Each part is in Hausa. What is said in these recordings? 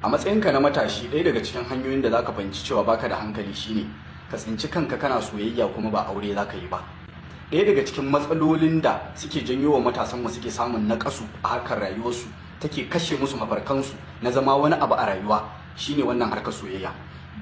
A matsayinka na matashi, ɗaya daga cikin hanyoyin da zaka fahimci cewa baka da hankali shine ka tsinci kanka kana soyayya kuma ba aure zaka yi ba. Ɗaya daga cikin matsalolin da suke janyo wa matasanmu suke samun naƙasu a harkar rayuwarsu, take kashe musu mafarkansu na zama wani abu a rayuwa, shine wannan harkar soyayya.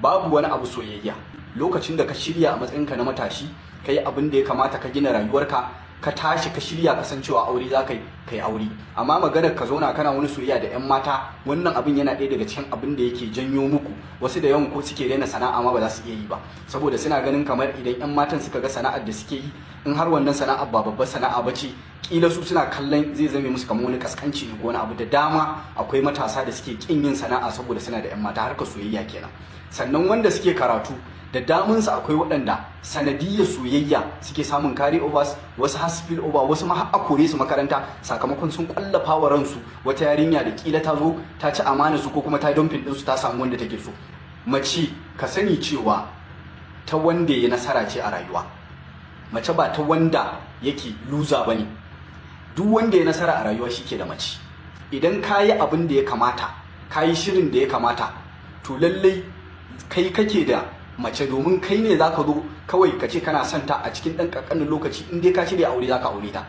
Babu wani abu soyayya. Lokacin da ka shirya a matsayinka na matashi, ka yi abin da ya kamata, ka gina rayuwarka, ka tashi ka shirya kasancewa aure za ka yi aure. Amma maganar ka zauna kana wani soyayya da 'yan mata, wannan abin yana ɗaya daga cikin abin da yake janyo muku wasu da yawan ko suke daina sana'a ma ba za su iya yi ba, saboda suna ganin kamar idan 'yan matan suka ga sana'ar da suke yi, in har wannan sana'ar ba babbar sana'a ba ce, kila su suna kallon zai zame musu kamar wani kaskanci ne ko wani abu. Da dama akwai matasa da suke kin yin sana'a saboda suna da 'yan mata, harkar soyayya kenan. Sannan wanda suke karatu, da damansu akwai waɗanda sanadiyyar soyayya suke samun carry overs, wasu har spill over, wasu ma har a kore su makaranta sakamakon sun kwallafa wa ransu wata yarinya da kila ta zo ta ci amana su ko kuma ta dumping ɗinsu ta samu wanda take so. Mace ka sani cewa ta wanda ya nasara ce a rayuwa, mace ba ta wanda yake loser bane. Duk wanda ya nasara a rayuwa shi ke da mace. Idan ka yi abin da ya kamata, ka yi shirin da ya kamata, to lallai kai kake da mace, domin kai ne zaka zo kawai ka ce kana son ta a cikin ɗan ƙanƙanin lokaci. In dai ka shirya aure zaka aure ta.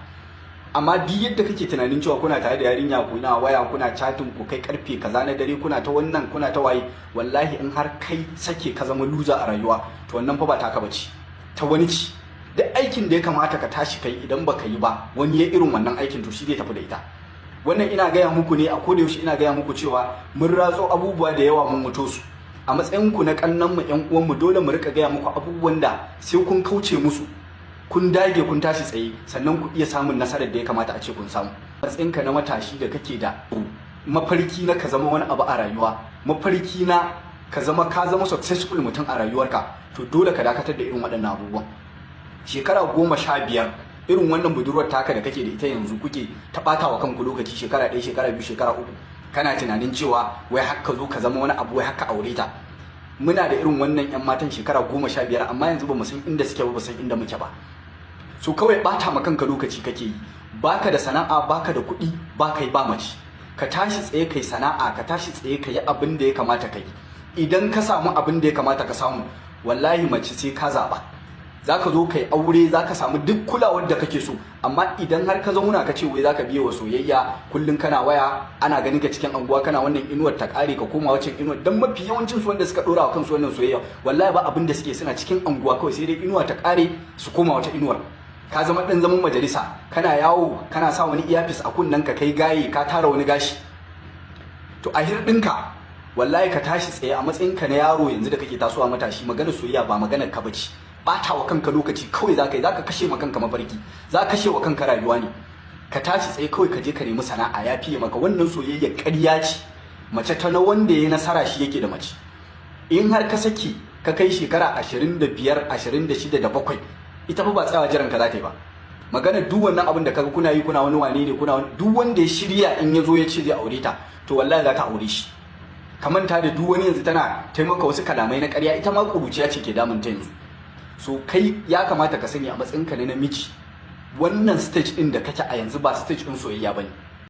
Amma duk yadda kake tunanin cewa kuna tare da yarinya, kuna waya, kuna chatting, ku kai karfe kaza na dare, kuna ta wannan, kuna ta waye, wallahi in har kai sake ka zama loser a rayuwa, to wannan fa ba taka bace, ta wani ci. Duk aikin da ya kamata ka tashi kai, idan baka yi ba wani ya irin wannan aikin, to shi zai tafi da ita. Wannan ina gaya muku ne a koda yaushe, ina gaya muku cewa mun ratso abubuwa da yawa mun muto su. A matsayinku na kannanmu, ƴan uwanmu, dole mu rika gaya muku abubuwan da sai kun kauce musu, kun dage, kun tashi tsaye, sannan ku iya samun nasarar da ya kamata a ce kun samu. Matsayinka na matashi da kake da mafarki na ka zama wani abu a rayuwa, mafarki na ka zama successful mutum a rayuwarka, to dole ka dakatar da irin waɗannan abubuwan. Shekara 15 irin wannan budurwar taka da kake da ita yanzu, kuke ta ɓata wa kanku lokaci, shekara 1, shekara 2, shekara 3, kana tunanin cewa wai haka zo ka zama wani abu, wai haka aure ta. Muna da irin wannan 'yan matan shekara 15, amma yanzu ba mu san inda suke ba, san inda muke ba. So kawai bata ma kanka lokaci kake yi, baka da sana'a, baka da kuɗi, baka yi ba mace. Ka tashi tsaye kai sana'a, ka tashi tsaye ka yi abin da ya kamata ka yi. Idan ka samu abin da ya kamata ka samu, wallahi mace sai ka zaɓa. Zaka zo kai aure, zaka samu duk kulawar da kake so. Amma idan har ka zauna ka ce wai zaka biye wa soyayya, kullun kana waya, ana ganin ka cikin anguwa kana wannan inuwar ta kare ka koma wacce inuwar, dan mafi yawancin su wanda suka dora wa kansu wannan soyayya, wallahi ba abin da suke, suna cikin anguwa kawai, sai dai inuwa ta kare su koma wata inuwar. Ka zama dan zaman majalisa, kana yawo, kana sa wani earpiece a kunnen ka, kai gaye, ka tara wani gashi. To a hirɗinka, wallahi ka tashi tsaye a matsayinka na yaro yanzu da kake tasowa matashi. Maganar soyayya ba maganar ka bace. Bata wa kanka lokaci kawai zaka kashe ma kanka mafarki, za ka kashe wa kanka rayuwa ne. Ka tashi tsaye kawai ka je ka nemi sana'a, ya fiye maka. Wannan soyayya ƙarya ce. Mace ta na wanda ya nasara shi yake da mace. In har ka saki ka kai shekara 25, 26 da 7, ita fa ba tsayawa jiran ka za ta yi ba. Magana duk wannan abin da kaga kuna yi, kuna wani wane ne, kuna wani, duk wanda ya shirya in ya zo ya ce zai aure ta, to wallahi za ka aure shi. Ka manta da duk wani yanzu tana taimaka wasu kalamai na ƙarya, ita ma kuruciya ce ke damun ta yanzu. So kai ya kamata ka sani a matsayinka na namiji, wannan stage din da kake a yanzu ba stage din soyayya bane.